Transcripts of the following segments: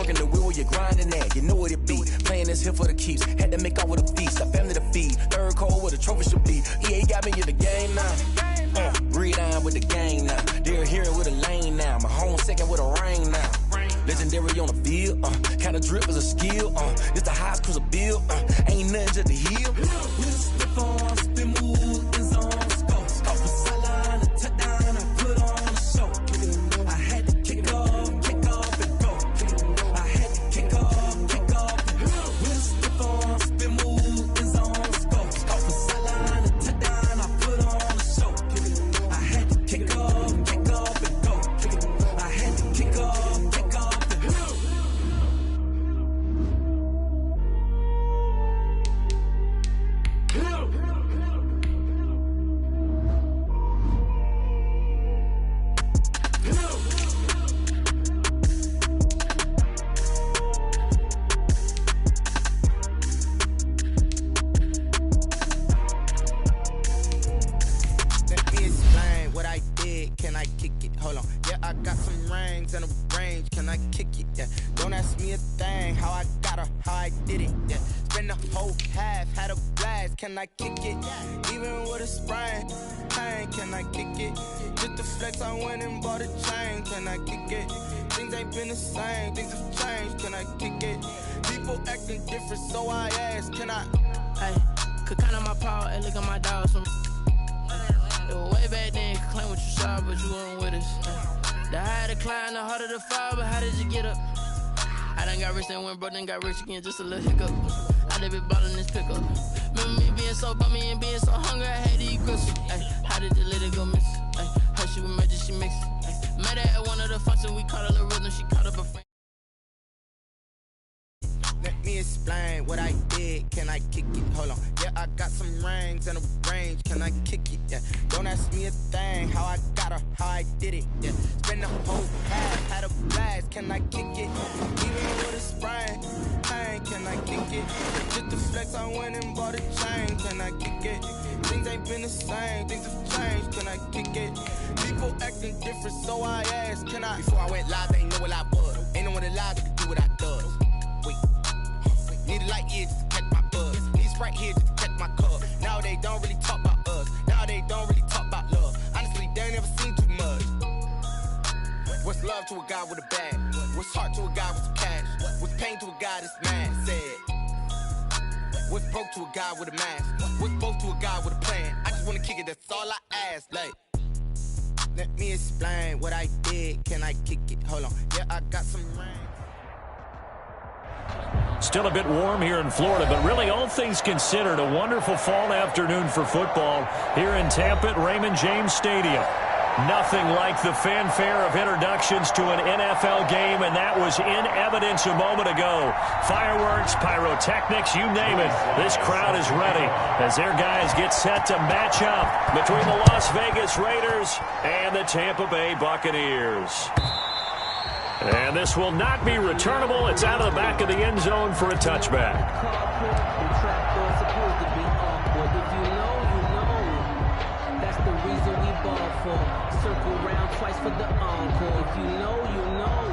working the wheel where you're grinding at. You know what it be. Playing this here for the keeps. Had to make out with a feast. A family to feed. Third cold where the trophy should be. EA got me in the game now. Breed on with the gang now. They're here with a lane now. My home second with a ring now. Legendary on the field. Kind of drip is a skill. This the highest cruiser bill. Ain't nothing just to heal. Spin on, spin move, in zone, scope. Off the sideline, a touchdown, I put on a show. I had to kick off and go. I had to kick off and go. With a spin on, spin move, in zone, scope. Off the sideline, a touchdown, I put on a show. I had to kick off and go. I had to kick off and go. In a range, can I kick it? Yeah. Don't ask me a thing, how I got her, how I did it. Yeah. Spend the whole half, had a blast, can I kick it? Even with a sprain, pain, can I kick it? Just the flex, I went and bought a chain, can I kick it? Things ain't been the same, things have changed, can I kick it? People acting different, so I ask, can I? Hey, could count on my power, and look at my dogs from. Way back then, could claim what you saw, but you weren't with us. The higher the climb, the harder the fall, but how did you get up? I done got rich and went broke, then got rich again, just a little hiccup. I done been ballin' this pickup. Remember me being so bummy and being so hungry, I had to eat gristle. Ay, how did the lady go miss? Ay, how she was magic, she mixed. Met her at one of the functions, we caught her the rhythm, she caught up a friend. Let me explain what I did, can I kick it? Hold on, yeah, I got some rings and a range, can I kick it? Yeah, don't ask me a thing, how I got her, how I did it. Yeah, spend the whole half, had a blast, can I kick it? Even with a sprain, pain, can I kick it? Just the flex, I went and bought a chain, can I kick it? Things ain't been the same, things have changed, can I kick it? People acting different, so I asked, can I? Before I went live, they ain't know what I was. Ain't no one alive that could do what I does. Wait. Need a light year just to catch my buzz. Need Sprite here just to catch my cup. Now they don't really talk about us. Now they don't really talk about love. Honestly, they ain't never seen too much. What's love to a guy with a bag? What's heart to a guy with some cash? What's pain to a guy that's mad? Said. What's broke to a guy with a mask? What's both to a guy with a plan? I just wanna kick it, that's all I ask. Like, let me explain what I did. Can I kick it? Hold on. Yeah, I got some rain. Still a bit warm here in Florida, but really all things considered, a wonderful fall afternoon for football here in Tampa at Raymond James Stadium. Nothing like the fanfare of introductions to an NFL game, and that was in evidence a moment ago. Fireworks, pyrotechnics, you name it. This crowd is ready as their guys get set to match up between the Las Vegas Raiders and the Tampa Bay Buccaneers. And this will not be returnable. It's out of the back of the end zone for a touchback. That's the reason we ball for. Circle round twice for the encore. If you know, you know.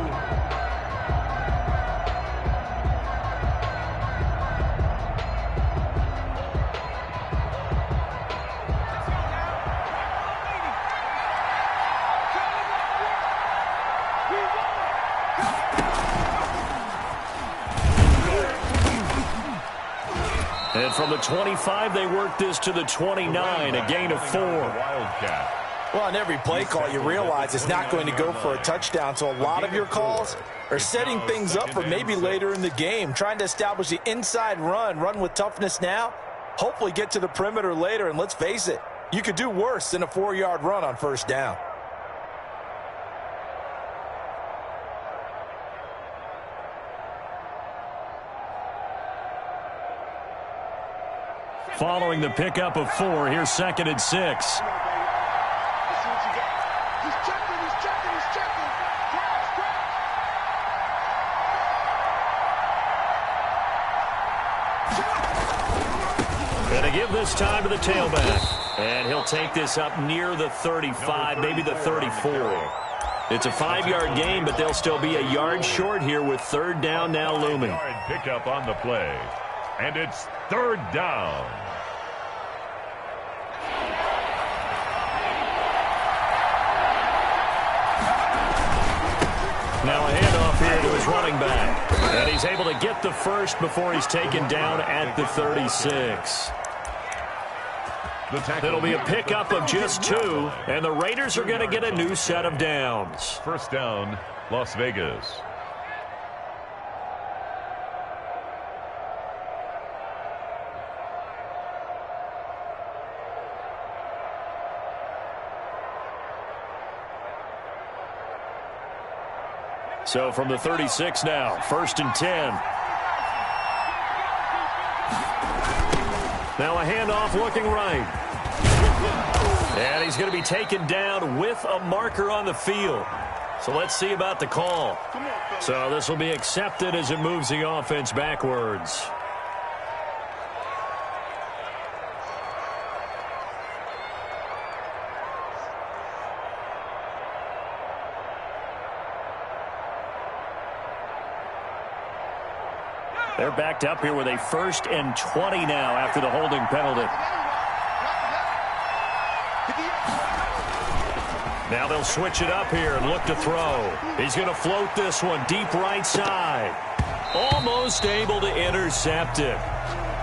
And from the 25, they work this to the 29, a gain of 4. Wildcat. Well, on every play call, you realize it's not going to go for a touchdown, so a lot of your calls are setting things up for maybe later in the game, trying to establish the inside run with toughness now, hopefully get to the perimeter later, and let's face it, you could do worse than a 4-yard run on first down. Following the pickup of 4, here's 2nd and 6. Going to give this time to the tailback. And he'll take this up near the 35, maybe the 34. It's a 5-yard gain, but they'll still be a yard short here with third down now looming. Pickup on the play, and it's third down. Now a handoff here to his running back. And he's able to get the first before he's taken down at the 36. It'll be a pickup of just 2, and the Raiders are going to get a new set of downs. First down, Las Vegas. So from the 36 now, 1st and 10. Now a handoff looking right. And he's going to be taken down with a marker on the field. So let's see about the call. So this will be accepted as it moves the offense backwards. They're backed up here with a 1st and 20 now after the holding penalty. Now they'll switch it up here and look to throw. He's going to float this one deep right side. Almost able to intercept it.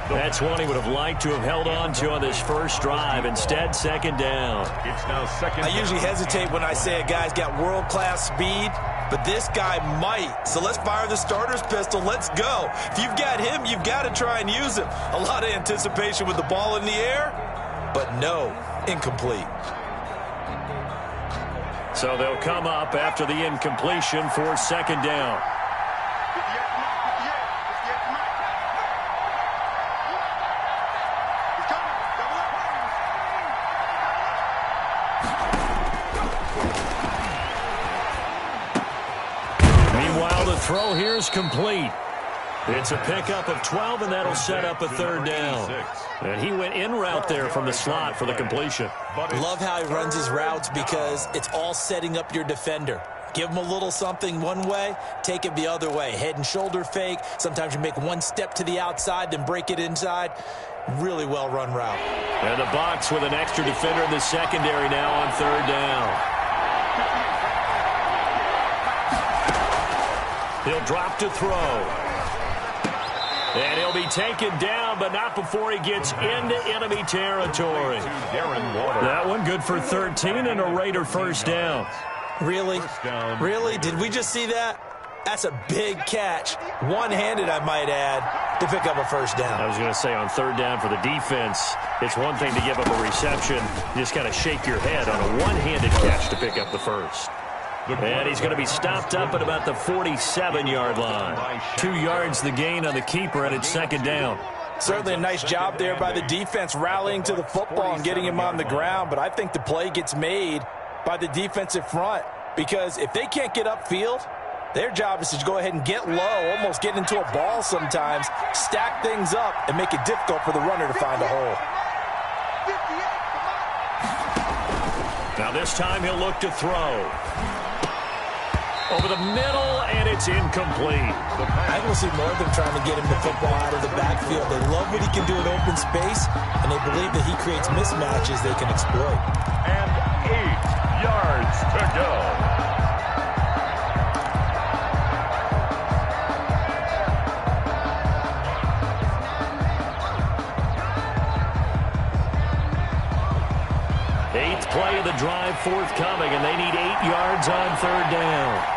That's one he would have liked to have held on to on this first drive. Instead, second down. It's now second. I usually hesitate when I say a guy's got world-class speed, but this guy might. So let's fire the starter's pistol. Let's go. If you've got him, you've got to try and use him. A lot of anticipation with the ball in the air, but no, incomplete. So they'll come up after the incompletion for second down. Meanwhile, the throw here is complete. It's a pickup of 12, and that'll set up a third down. And he went in route there from the slot for the completion. Love how he runs his routes because it's all setting up your defender. Give him a little something one way, take it the other way. Head and shoulder fake. Sometimes you make one step to the outside, then break it inside. Really well-run route. And the Bucs with an extra defender in the secondary now on third down. He'll drop to throw. And he'll be taken down, but not before he gets into enemy territory. That one good for 13 and a Raider first down. Really? Really? Did we just see that? That's a big catch. One-handed, I might add, to pick up a first down. I was going to say on third down for the defense, it's one thing to give up a reception. You just kind of shake your head on a one-handed catch to pick up the first. And he's going to be stopped up at about the 47-yard line. 2 yards the gain on the keeper, and it's second down. Certainly a nice job there by the defense rallying to the football and getting him on the ground, but I think the play gets made by the defensive front because if they can't get upfield, their job is to go ahead and get low, almost get into a ball sometimes, stack things up, and make it difficult for the runner to find a hole. Now this time he'll look to throw. Over the middle, and it's incomplete. I will see more of them trying to get him the football out of the backfield. They love what he can do in open space, and they believe that he creates mismatches they can exploit. And 8 yards to go. Eighth play of the drive forthcoming, and they need 8 yards on third down.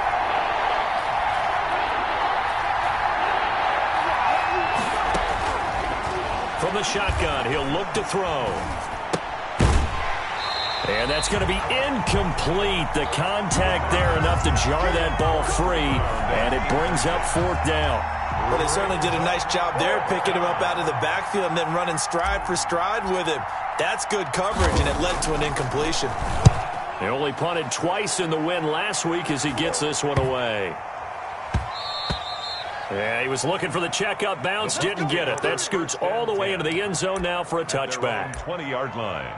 From the shotgun, he'll look to throw. And that's going to be incomplete. The contact there enough to jar that ball free, and it brings up fourth down. Well, they certainly did a nice job there, picking him up out of the backfield and then running stride for stride with him. That's good coverage, and it led to an incompletion. He only punted twice in the win last week as he gets this one away. Yeah, he was looking for the checkup bounce, didn't get it. That scoots all the way into the end zone now for a touchback. 20-yard line.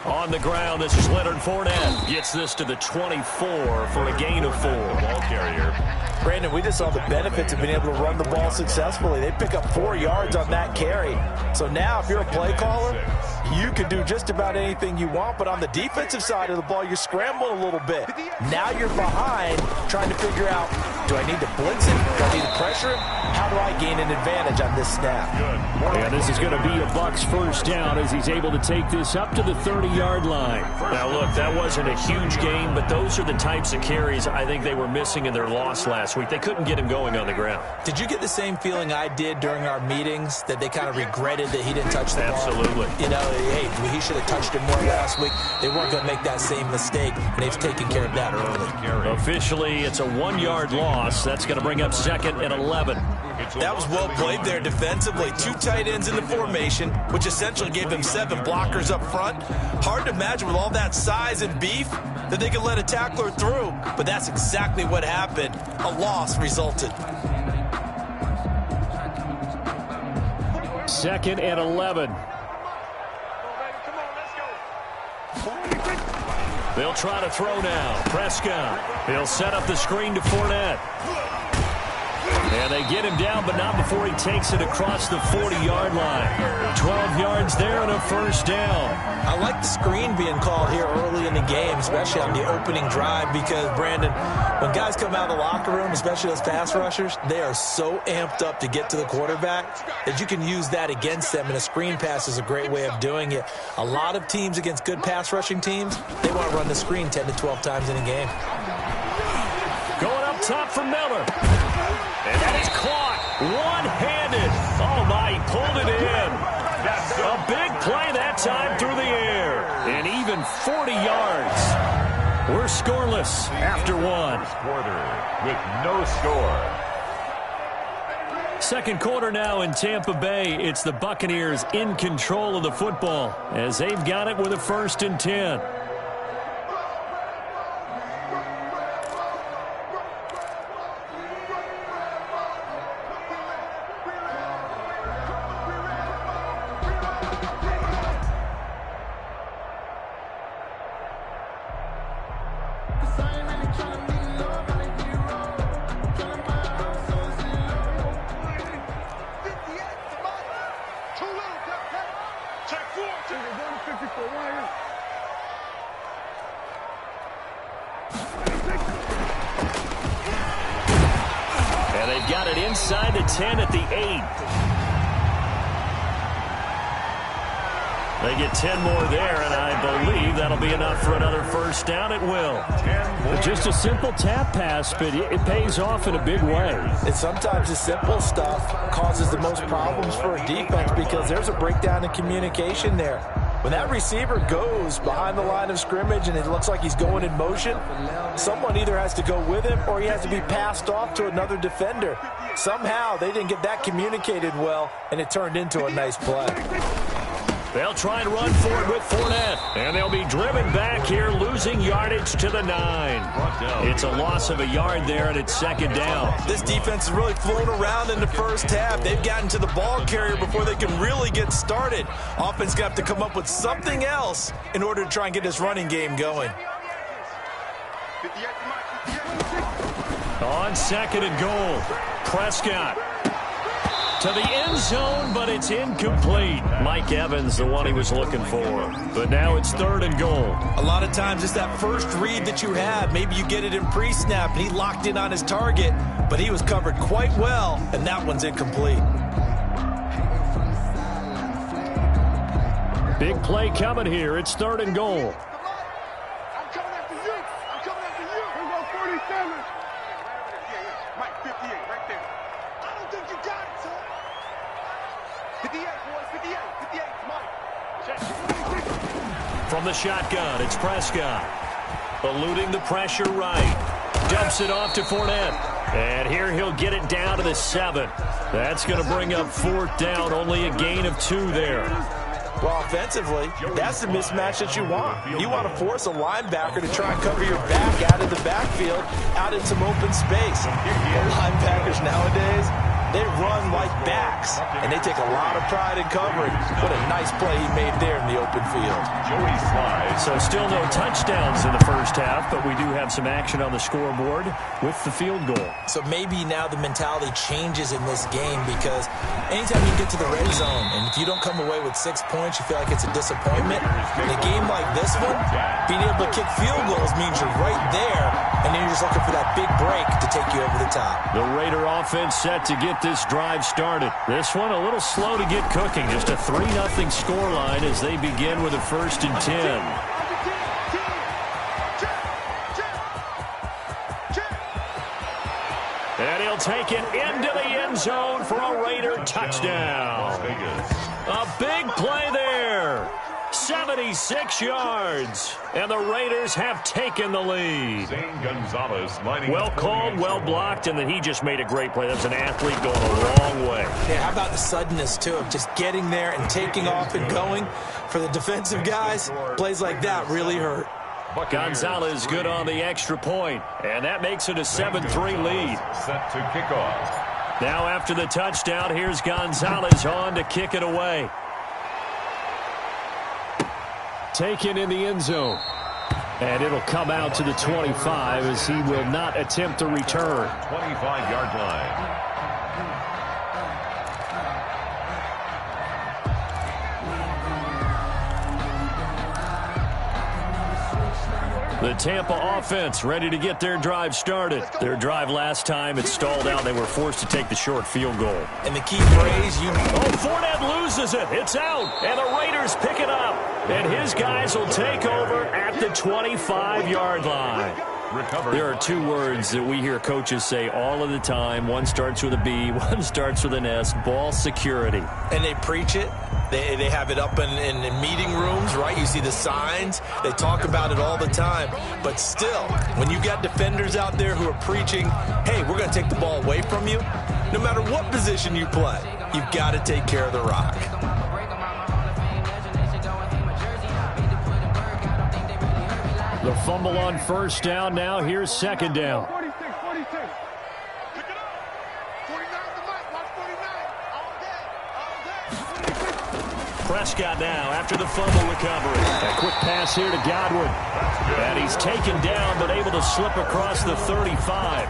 On the ground, this is Leonard Fournette. Gets this to the 24 for a gain of 4. Ball carrier. Brandon, we just saw the benefits of being able to run the ball successfully. They pick up 4 yards on that carry. So now if you're a play caller, you can do just about anything you want. But on the defensive side of the ball, you're scrambling a little bit. Now you're behind trying to figure out, do I need to blitz him? Do I need to pressure him? How do I gain an advantage on this snap? And this is going to be a Bucs first down as he's able to take this up to the 30-yard line. Now, look, that wasn't a huge gain, but those are the types of carries I think they were missing in their loss last week. They couldn't get him going on the ground. Did you get the same feeling I did during our meetings, that they kind of regretted that he didn't touch the ball? Absolutely. You know, hey, he should have touched it more last week. They weren't going to make that same mistake, and they've taken care of that early. Officially, it's a 1-yard loss. That's going to bring up 2nd and 11. That was well played there defensively. 2 tight ends in the formation, which essentially gave them 7 blockers up front. Hard to imagine with all that size and beef that they could let a tackler through, but that's exactly what happened. A loss resulted. 2nd and 11. They'll try to throw now. Prescott. He'll set up the screen to Fournette. And they get him down, but not before he takes it across the 40-yard line. 12 yards there and a first down. I like the screen being called here early in the game, especially on the opening drive, because, Brandon, when guys come out of the locker room, especially those pass rushers, they are so amped up to get to the quarterback that you can use that against them, and a screen pass is a great way of doing it. A lot of teams against good pass rushing teams, they want to run the screen 10 to 12 times in a game. Going up top for Miller. And that is caught one-handed. Oh, my, he pulled it in. A big play that time through the air. And even 40 yards. We're scoreless after 1. Quarter with no score. Second quarter now in Tampa Bay. It's the Buccaneers in control of the football as they've got it with a 1st and 10. And they've got it inside the 10 at the 8. They get 10 more there, and I believe that'll be enough for another first down. It will. Just a simple tap pass, but it pays off in a big way. And sometimes the simple stuff causes the most problems for a defense because there's a breakdown in communication there. When that receiver goes behind the line of scrimmage and it looks like he's going in motion, someone either has to go with him or he has to be passed off to another defender. Somehow they didn't get that communicated well, and it turned into a nice play. They'll try and run for it with Fournette. And they'll be driven back here, losing yardage to the 9. It's a loss of a yard there, and it's 2nd down. This defense has really flown around in the first half. They've gotten to the ball carrier before they can really get started. Offense going to have to come up with something else in order to try and get this running game going. On 2nd and goal, Prescott to the end zone, but it's incomplete. Mike Evans, the one he was looking for. But now it's 3rd and goal. A lot of times it's that first read that you have. Maybe you get it in pre-snap, and he locked in on his target, but he was covered quite well, and that one's incomplete. Big play coming here. It's 3rd and goal. I'm coming after you. I'm coming after you. Here goes 47. Mike, 58, right there. I don't think you got it, son. 58, boys, 58, 58, Mike. Check. From the shotgun, it's Prescott. Eluding the pressure right. Dumps it off to Fournette. And here he'll get it down to the 7. That's going to bring up 4th down. Only a gain of 2 there. Well, offensively, that's the mismatch that you want. You want to force a linebacker to try and cover your back out of the backfield, out in some open space. The linebackers nowadays, They run like backs, and they take a lot of pride in covering. What a nice play he made there in the open field. Joey Slye. So still no touchdowns in the first half, but we do have some action on the scoreboard with the field goal. So maybe now the mentality changes in this game, because anytime you get to the red zone, and if you don't come away with 6 points, you feel like it's a disappointment. In a game like this one, being able to kick field goals means you're right there, and then you're just looking for that big break to take you over the top. The Raider offense set to get this drive started. This one a little slow to get cooking. Just a 3-0 scoreline as they begin with a 1st and 10. And he'll take it into the end zone for a Raider touchdown. A big play there. 76 yards. And the Raiders have taken the lead. Well called, well blocked, and then he just made a great play. That's an athlete going a long way. Yeah, how about the suddenness, too, of just getting there and taking off and going? For the defensive guys, plays like that really hurt. Gonzalez good on the extra point, and that makes it a 7-3 lead. Set to kick off. Now after the touchdown, here's Gonzalez on to kick it away. Taken in the end zone. And it'll come out to the 25 as he will not attempt to return. 25-yard line. The Tampa offense ready to get their drive started. Their drive last time, it stalled out. They were forced to take the short field goal. And the key phrase, Fournette loses it. It's out. And the Raiders pick it up. And his guys will take over at the 25-yard line. There are 2 words that we hear coaches say all of the time. One starts with a B, one starts with an S. Ball security. And they preach it. They have it up in meeting rooms, right? You see the signs. They talk about it all the time. But still, when you got defenders out there who are preaching, hey, we're going to take the ball away from you, no matter what position you play, you've got to take care of the rock. The fumble on 1st down. Now here's 2nd down. 46. Pick it up. 49 the mic. Watch 49. All day. Prescott now after the fumble recovery. A quick pass here to Godwin. And he's taken down but able to slip across the 35.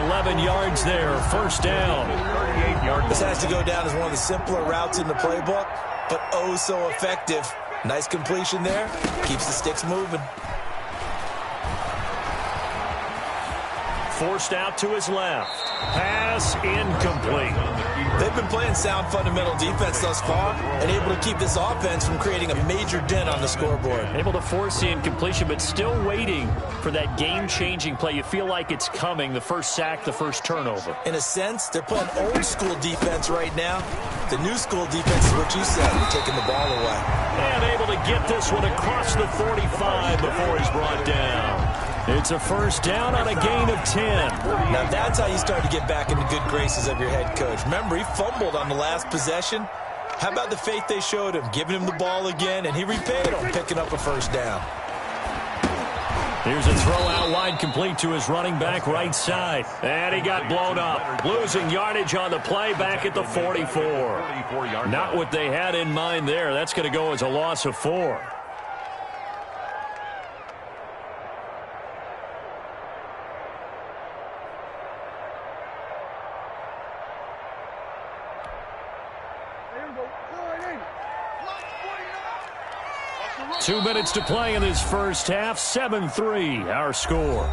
11 yards there. 1st down. 38 yards. This has to go down as one of the simpler routes in the playbook, but oh so effective. Nice completion there. Keeps the sticks moving. Forced out to his left. Pass incomplete. They've been playing sound fundamental defense thus far and able to keep this offense from creating a major dent on the scoreboard. Able to force the incompletion, but still waiting for that game-changing play. You feel like it's coming, the first sack, the first turnover. In a sense, they're playing old-school defense right now. The new school defense is what you said, taking the ball away. And able to get this one across the 45 before he's brought down. It's a 1st down on a gain of 10. Now that's how you start to get back in the good graces of your head coach. Remember, he fumbled on the last possession. How about the faith they showed him, giving him the ball again, and he repaid them, picking up a 1st down. Here's a throw out wide complete to his running back right side. And he got blown up. Losing yardage on the play back at the 44. Not what they had in mind there. That's going to go as a loss of 4. Watch 2 minutes to play in this first half. 7-3, our score.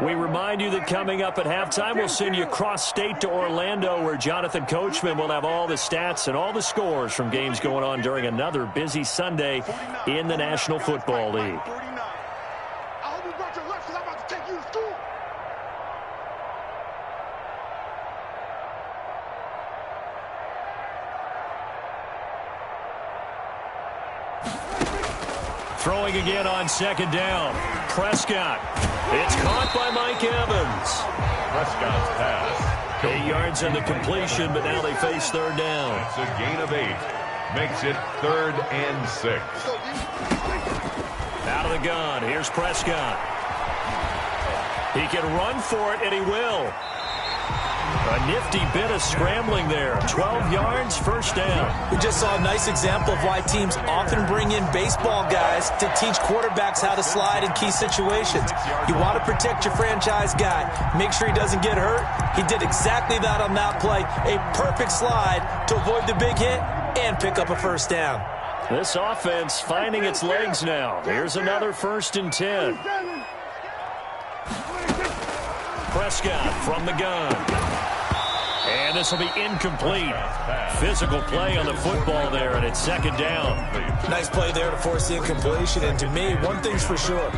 We remind you that coming up at halftime, we'll send you cross-state to Orlando, where Jonathan Coachman will have all the stats and all the scores from games going on during another busy Sunday in the National Football League. I hope you brought your lunch because I'm about to take you to school. Throwing again on 2nd down. Prescott. It's caught by Mike Evans. Prescott's pass 8 yards on the completion, but now they face third down. That's a gain of 8. Makes it 3rd and 6. Out of the gun, here's Prescott. He can run for it, and he will. A nifty bit of scrambling there. 12 yards, first down. We just saw a nice example of why teams often bring in baseball guys to teach quarterbacks how to slide in key situations. You want to protect your franchise guy. Make sure he doesn't get hurt. He did exactly that on that play. A perfect slide to avoid the big hit and pick up a first down. This offense finding its legs now. Here's another 1st and 10. Prescott from the gun. And this will be incomplete. Physical play on the football there, and it's 2nd down. Nice play there to force the incompletion. And to me, one thing's for sure.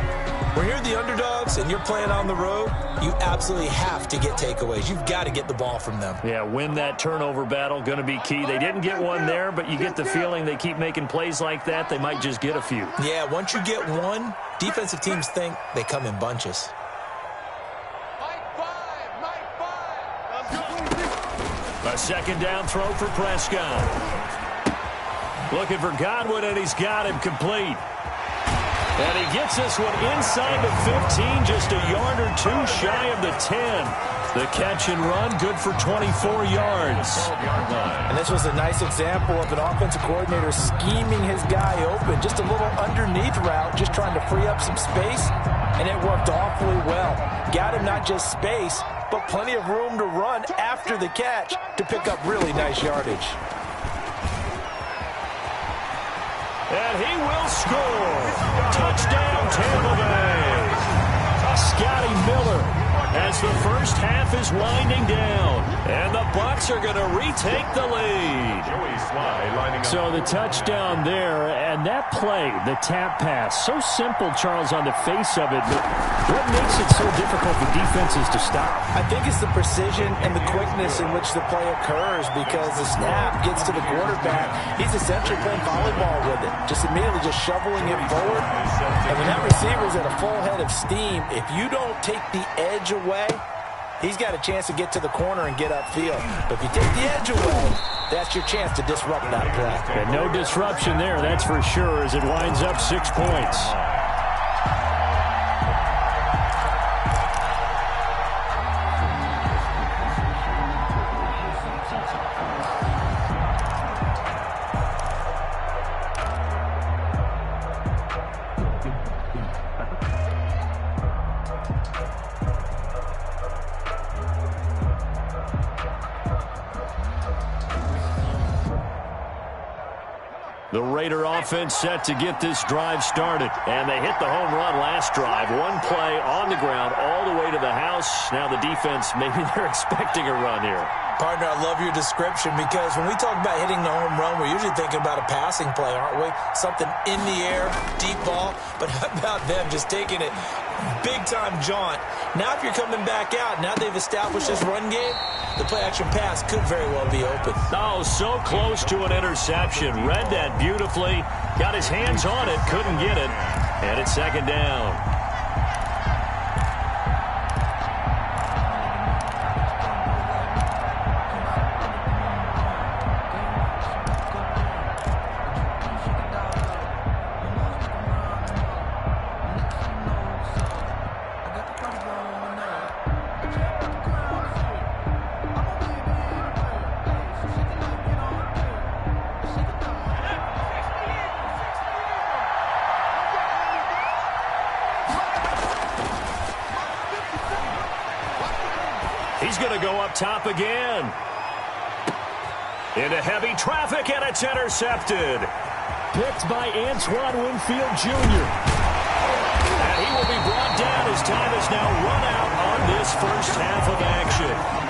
When you're the underdogs and you're playing on the road, you absolutely have to get takeaways. You've got to get the ball from them. Yeah, win that turnover battle, going to be key. They didn't get one there, but you get the feeling they keep making plays like that, they might just get a few. Yeah, once you get one, defensive teams think they come in bunches. A 2nd down throw for Prescott. Looking for Godwin, and he's got him complete. And he gets this one inside the 15, just a yard or 2 shy of the 10. The catch and run, good for 24 yards. And this was a nice example of an offensive coordinator scheming his guy open. Just a little underneath route, just trying to free up some space, and it worked awfully well. Got him not just space, but plenty of room to run after the catch to pick up really nice yardage. And he will score. Touchdown, Tampa Bay. Scotty Miller as the first half is winding down. And the Bucs are going to retake the lead. So the touchdown there, and that play, the tap pass, so simple, Charles, on the face of it. But what makes it so difficult for defenses to stop? I think it's the precision and the quickness in which the play occurs, because the snap gets to the quarterback. He's essentially playing volleyball with it, just immediately just shoveling it forward. And when that receiver's at a full head of steam, if you don't take the edge away, he's got a chance to get to the corner and get upfield. But if you take the edge away, that's your chance to disrupt that play. And no disruption there, that's for sure, as it winds up 6 points. The Raider offense set to get this drive started. And they hit the home run last drive. One play on the ground all the way to the house. Now the defense, maybe they're expecting a run here. Partner, I love your description, because when we talk about hitting the home run, we're usually thinking about a passing play, aren't we? Something in the air, deep ball. But how about them just taking it big-time jaunt? Now if you're coming back out, now they've established this run game, the play-action pass could very well be open. Oh, so close to an interception. Read that beautifully. Got his hands on it, couldn't get it. And it's 2nd down. He's going to go up top again. Into heavy traffic, and it's intercepted. Picked by Antoine Winfield Jr. And he will be brought down as time has now run out on this first half of action.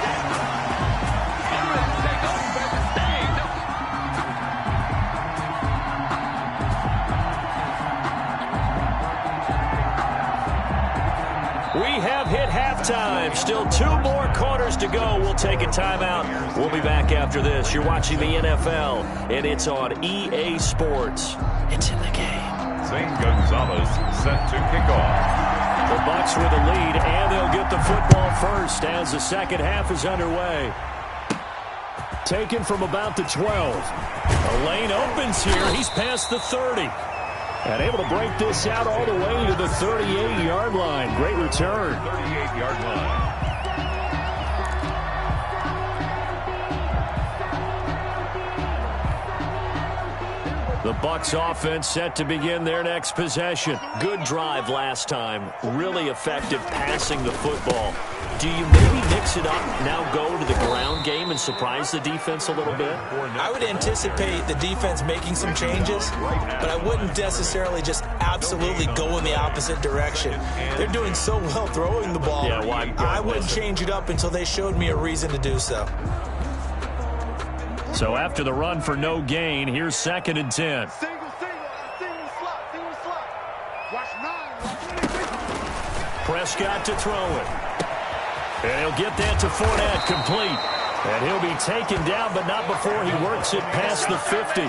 We have hit halftime. Still 2 more quarters to go. We'll take a timeout. We'll be back after this. You're watching the NFL, and it's on EA Sports. It's in the game. Zane Gonzalez set to kick off. The Bucs with a lead, and they'll get the football first as the second half is underway. Taken from about the 12. A lane opens here. He's past the 30. And able to break this out all the way to the 38-yard line. Great return. 38-yard line. The Bucs offense set to begin their next possession. Good drive last time. Really effective passing the football. Do you maybe mix it up, now go to the ground game and surprise the defense a little bit? I would anticipate the defense making some changes, but I wouldn't necessarily just absolutely go in the opposite direction. They're doing so well throwing the ball. Yeah, well, I wouldn't change it up until they showed me a reason to do so. So after the run for no gain, here's 2nd and 10. Single slot. Watch 9. Prescott to throw it. And he'll get that to Fournette, complete. And he'll be taken down, but not before he works it past the 50.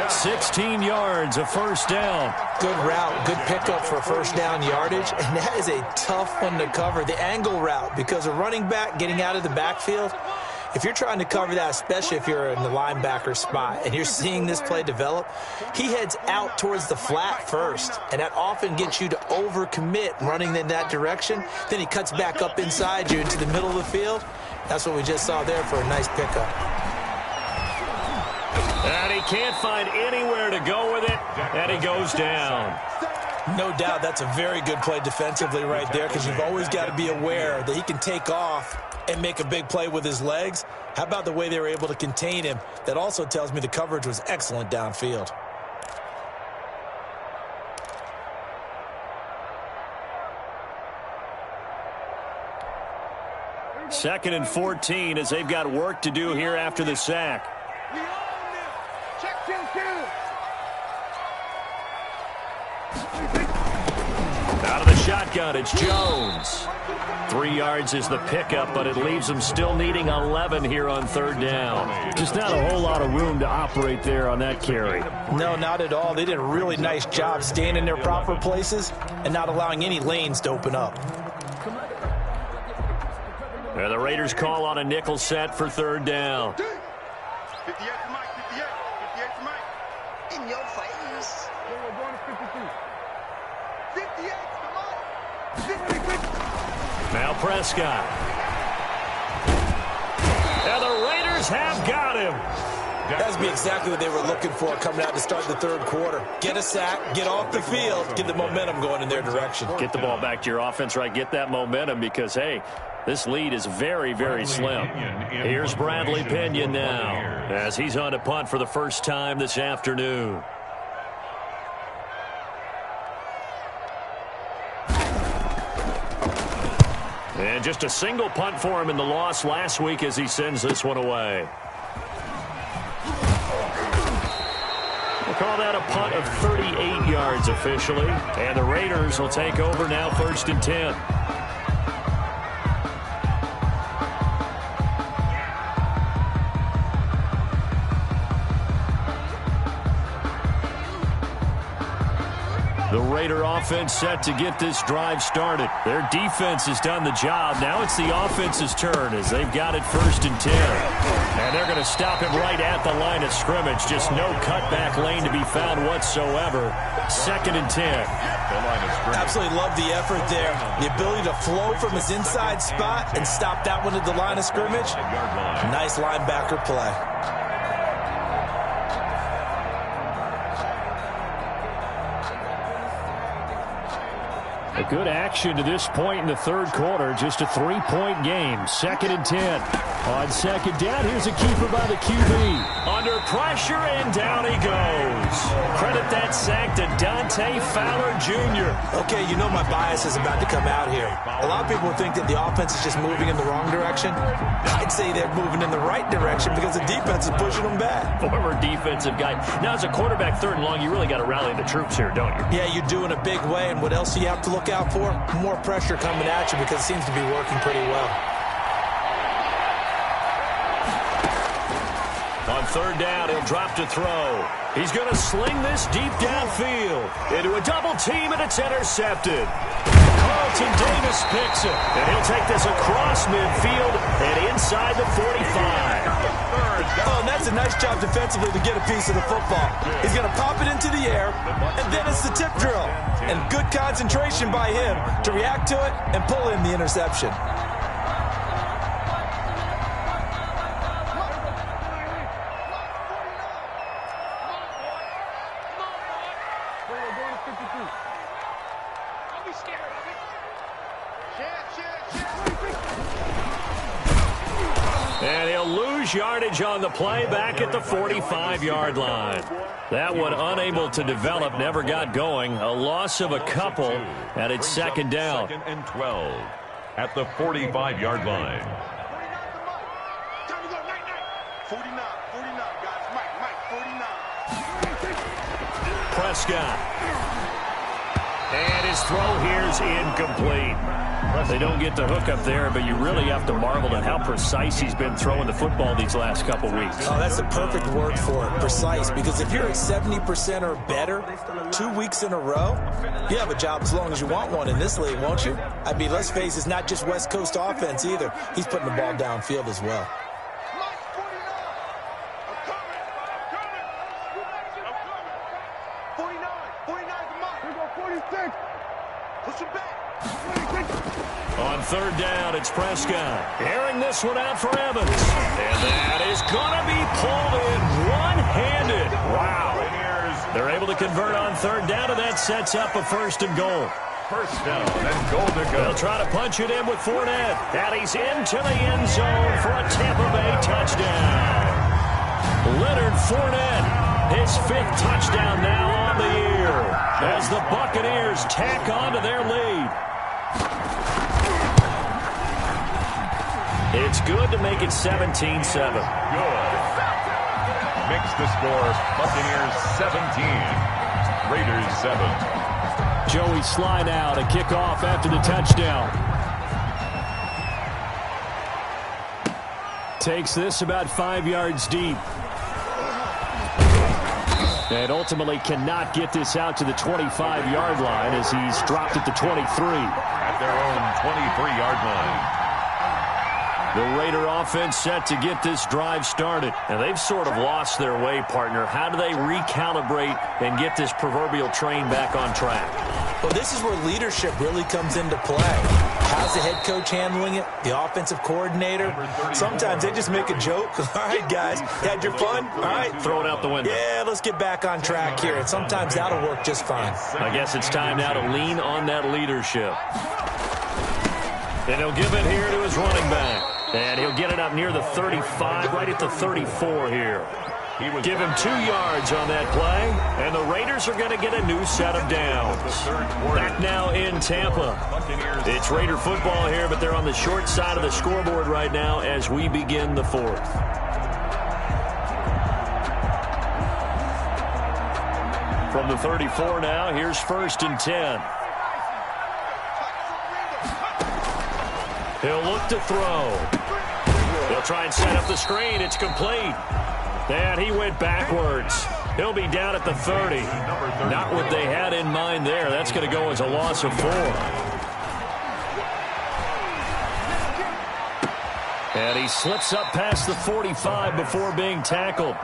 16 yards, a first down. Good route, good pickup for first down yardage, and that is a tough one to cover. The angle route, because a running back getting out of the backfield, if you're trying to cover that, especially if you're in the linebacker spot and you're seeing this play develop, he heads out towards the flat first, and that often gets you to overcommit running in that direction. Then he cuts back up inside you into the middle of the field. That's what we just saw there for a nice pickup. And he can't find anywhere to go with it, and he goes down. No doubt that's a very good play defensively right there, because you've always got to be aware that he can take off and make a big play with his legs. How about the way they were able to contain him? That also tells me the coverage was excellent downfield. Second and 14 as they've got work to do here after the sack. We own this. Check 10-2. Out of the shotgun, it's Jones. 3 yards is the pickup, but it leaves them still needing 11 here on 3rd down. Just not a whole lot of room to operate there on that carry. No, not at all. They did a really nice job staying in their proper places and not allowing any lanes to open up. And the Raiders call on a nickel set for 3rd down. 58 to Mike, 58 to Mike. In your face. We're going to 52. 58 to Mike. 50. Now Prescott. And the Raiders have got him. That's be exactly what they were looking for coming out to start the 3rd quarter. Get a sack, get off the field, get the momentum going in their direction. Get the ball back to your offense, right? Get that momentum because, hey, this lead is very, very slim. Here's Bradley Pinion now as he's on to punt for the first time this afternoon. And just a single punt for him in the loss last week as he sends this one away. We'll call that a punt of 38 yards officially. And the Raiders will take over now 1st and 10. The Raider offense set to get this drive started. Their defense has done the job. Now it's the offense's turn as they've got it 1st and 10. And they're going to stop him right at the line of scrimmage. Just no cutback lane to be found whatsoever. 2nd and 10. Absolutely love the effort there. The ability to flow from his inside spot and stop that one at the line of scrimmage. Nice linebacker play. A good action to this point in the 3rd quarter. Just a 3-point game. 2nd and 10. On 2nd down, here's a keeper by the QB. Under pressure, and down he goes. Credit that sack to Dante Fowler Jr. Okay, you know my bias is about to come out here. A lot of people think that the offense is just moving in the wrong direction. I'd say they're moving in the right direction because the defense is pushing them back. Former defensive guy. Now, as a quarterback 3rd and long, you really got to rally the troops here, don't you? Yeah, you do in a big way, and what else do you have to look out for? More pressure coming at you because it seems to be working pretty well. On third down, he'll drop to throw. He's going to sling this deep downfield into a double team, and it's intercepted. Carlton Davis picks it, and he'll take this across midfield and inside the 45. Oh, and that's a nice job defensively to get a piece of the football. He's going to pop it into the air, and then it's the tip drill. And good concentration by him to react to it and pull in the interception. And he'll lose yardage on the play back at the 45-yard line. That one unable to develop, never got going. A loss of a couple, and it's second down. 2nd and 12 at the 45-yard line. 49, guys. Mike, 49. Prescott. And his throw here's incomplete. They don't get the hook up there, but you really have to marvel at how precise he's been throwing the football these last couple weeks. Oh, that's the perfect word for it, precise, because if you're at 70% or better 2 weeks in a row, you have a job as long as you want one in this league, won't you? I mean, let's face it, it's not just West Coast offense either. He's putting the ball downfield as well. 46. Push him back. On third down, it's Prescott. Airing this one out for Evans. And that is going to be pulled in one-handed. Wow. They're able to convert on third down, and that sets up a first and goal. First down and goal to go. They'll try to punch it in with Fournette. And he's into the end zone for a Tampa Bay touchdown. Leonard Fournette, his 5th touchdown now on the year, as the Buccaneers tack on to their lead. It's good to make it 17-7. Good. Makes the score Buccaneers 17, Raiders 7. Joey Sly now to kick off after the touchdown. Takes this about 5 yards deep. And ultimately cannot get this out to the 25-yard line as he's dropped at the 23. At their own 23-yard line. The Raider offense set to get this drive started. And they've sort of lost their way, partner. How do they recalibrate and get this proverbial train back on track? Well, this is where leadership really comes into play. How's the head coach handling it? The offensive coordinator? Sometimes they just make a joke. All right, guys, had your fun? All right. Throw it out the window. Yeah, let's get back on track here. And sometimes that'll work just fine. I guess it's time now to lean on that leadership. And he'll give it here to his running back. And he'll get it up near the 35, right at the 34 here. Give him 2 yards on that play, and the Raiders are going to get a new set of downs. Back now in Tampa. It's Raider football here, but they're on the short side of the scoreboard right now as we begin the 4th. From the 34 now, here's 1st and 10. He'll look to throw. He'll try and set up the screen. It's complete. And he went backwards. He'll be down at the 30. Not what they had in mind there. That's going to go as a loss of 4. And he slips up past the 45 before being tackled.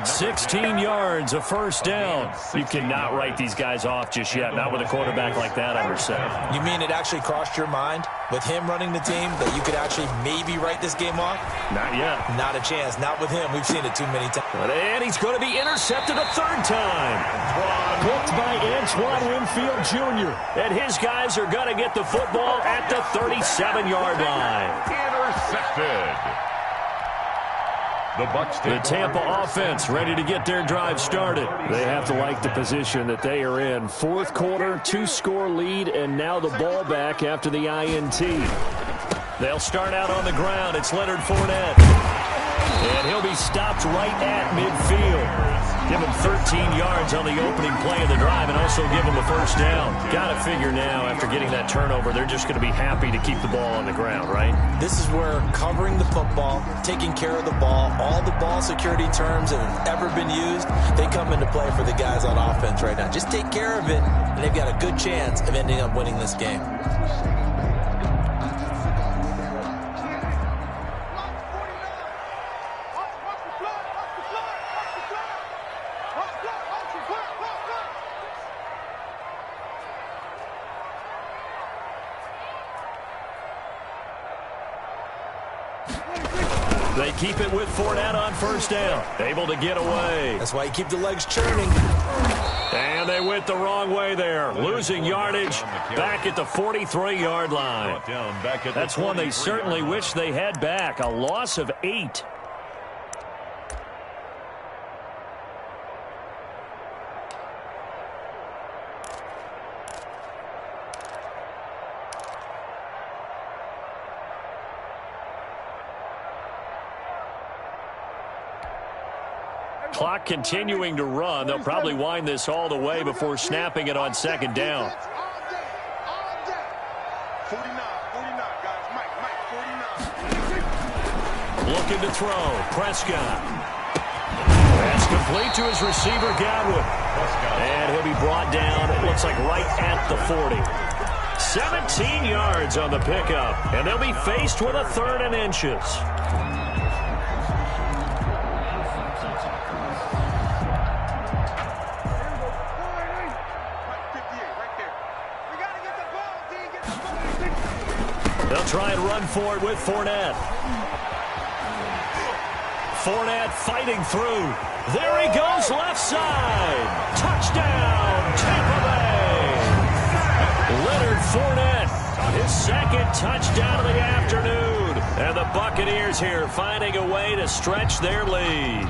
16 yards, a first down. You cannot write these guys off just yet, not with a quarterback like that under center. You mean it actually crossed your mind with him running the team that you could actually maybe write this game off? Not yet. Not a chance. Not with him. We've seen it too many times. And he's going to be intercepted a 3rd time. Picked by Antoine Winfield Jr. And his guys are going to get the football at the 37-yard line. Intercepted. The Tampa offense ready to get their drive started. They have to like the position that they are in. 4th quarter, 2-score lead, and now the ball back after the INT. They'll start out on the ground. It's Leonard Fournette. And he'll be stopped right at midfield. Give them 13 yards on the opening play of the drive and also give them a first down. Got to figure now, after getting that turnover, they're just going to be happy to keep the ball on the ground, right? This is where covering the football, taking care of the ball, all the ball security terms that have ever been used, they come into play for the guys on offense right now. Just take care of it, and they've got a good chance of ending up winning this game. They keep it with Fournette on first down. Able to get away. That's why you keep the legs churning. And they went the wrong way there. Losing yardage back at the 43-yard line. That's one they certainly wish they had back. A loss of 8. Clock continuing to run. They'll probably wind this all the way before snapping it on second down. 49, guys. Mike, 49. Looking to throw. Prescott. That's complete to his receiver, Godwin. And he'll be brought down, it looks like, right at the 40. 17 yards on the pickup. And they'll be faced with a 3rd and inches. They'll try and run for it with Fournette. Fournette fighting through. There he goes, left side. Touchdown, Tampa Bay. Leonard Fournette, his 2nd touchdown of the afternoon. And the Buccaneers here finding a way to stretch their lead.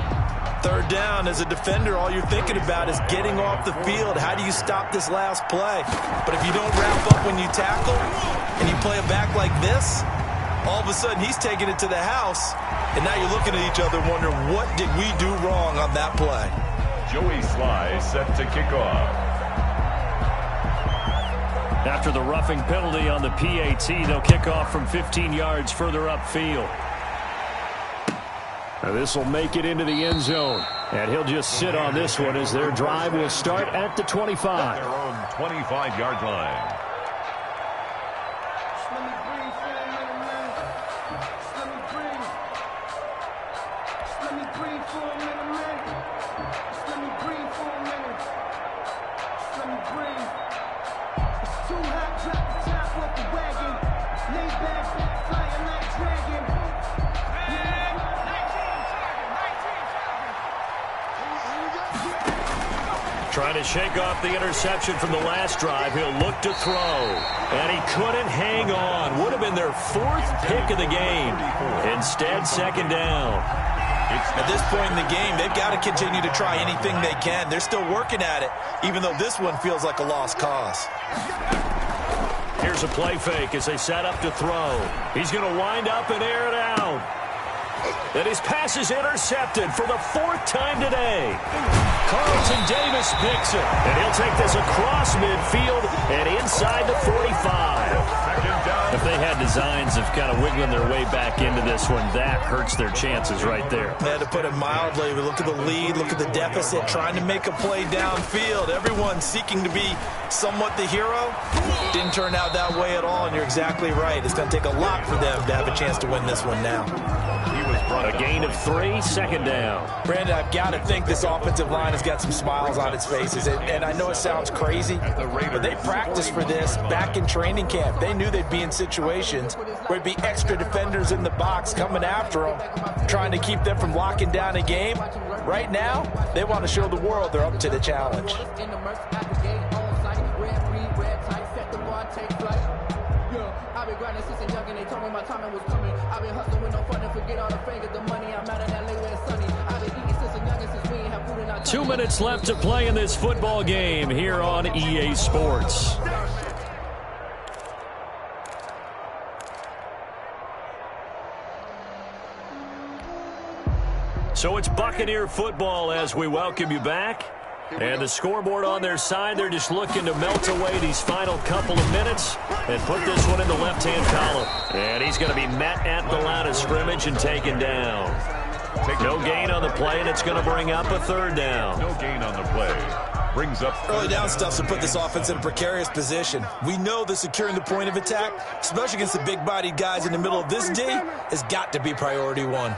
3rd down, as a defender, all you're thinking about is getting off the field. How do you stop this last play? But if you don't wrap up when you tackle and you play it back like this, all of a sudden he's taking it to the house, and now you're looking at each other wondering, what did we do wrong on that play? Joey Sly set to kick off. After the roughing penalty on the PAT, they'll kick off from 15 yards further upfield. Now this will make it into the end zone. And he'll just sit on this one as their drive will start at the 25. Their own 25-yard line. Trying to shake off the interception from the last drive. He'll look to throw. And he couldn't hang on. Would have been their 4th pick of the game. Instead, 2nd down. At this point in the game, they've got to continue to try anything they can. They're still working at it, even though this one feels like a lost cause. Here's a play fake as they set up to throw. He's going to wind up and air it out. And his pass is intercepted for the 4th time today. Carlton Davis picks it. And he'll take this across midfield and inside the 45. If they had designs of kind of wiggling their way back into this one, that hurts their chances right there. They had to put it mildly. We look at the lead, look at the deficit, trying to make a play downfield. Everyone seeking to be somewhat the hero. Didn't turn out that way at all, and you're exactly right. It's going to take a lot for them to have a chance to win this one now. A gain of 3, 2nd down. Brandon, I've got to think this offensive line has got some smiles on its faces. And I know it sounds crazy, but they practiced for this back in training camp. They knew they'd be in situations where it'd be extra defenders in the box coming after them, trying to keep them from locking down a game. Right now, they want to show the world they're up to the challenge. I've been grinding since a young and they told me my time was coming. I've been hustling with no fun and forget all the fingers, the money. I'm out in LA where it's sunny. I've been eating since a young and since we ain't have food in our 2 minutes left to play in this football game here on EA Sports. So it's Buccaneer football as we welcome you back. And the scoreboard on their side, they're just looking to melt away these final couple of minutes and put this one in the left-hand column. And he's going to be met at the line of scrimmage and taken down. No gain on the play, and it's going to bring up a third down. No gain on the play. Brings up early down stuff to put this offense in a precarious position. We know that securing the point of attack, especially against the big-bodied guys in the middle of this D, has got to be priority one.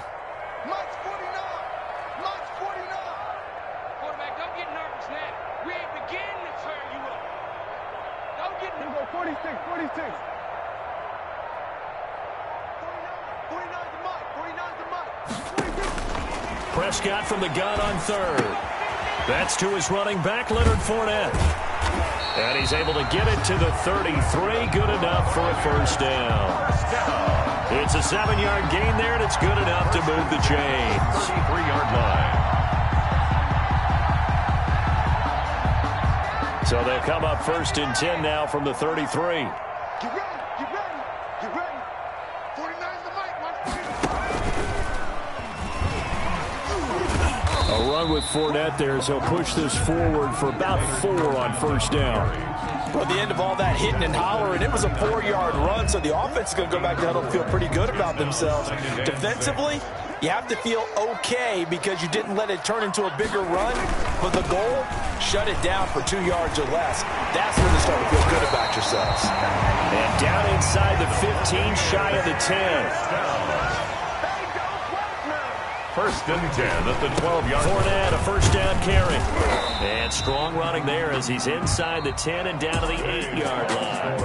Prescott from the gun on third. That's to his running back, Leonard Fournette. And he's able to get it to the 33. Good enough for a first down. It's a 7-yard gain there, and it's good enough to move the chains. 33-yard line. So they'll come up 1st and 10 now from the 33. Get ready, get ready, get ready. 49's the mic, man. A run with Fournette there as he'll push this forward for about 4 on first down. Well, at the end of all that hitting and hollering, it was a 4-yard run, so the offense is going to go back to huddle and feel pretty good about themselves. Defensively, you have to feel okay because you didn't let it turn into a bigger run, but the goal, shut it down for 2 yards or less. That's when you start to feel good about yourselves. And down inside the 15, shy of the 10. 1st and 10 at the 12-yard line. Fournette, a first down carry. And strong running there as he's inside the 10 and down to the 8-yard line.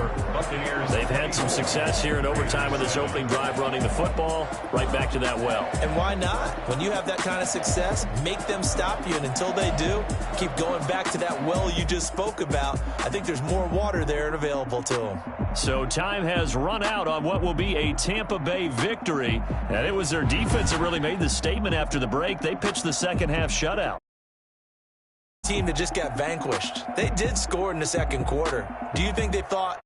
They've had some success here in overtime with this opening drive running the football. Right back to that well. And why not? When you have that kind of success, make them stop you. And until they do, keep going back to that well you just spoke about. I think there's more water there and available to them. So time has run out on what will be a Tampa Bay victory. And it was their defense that really made the statement after the break. They pitched the second-half shutout. Team that just got vanquished. They did score in the second quarter. Do you think they thought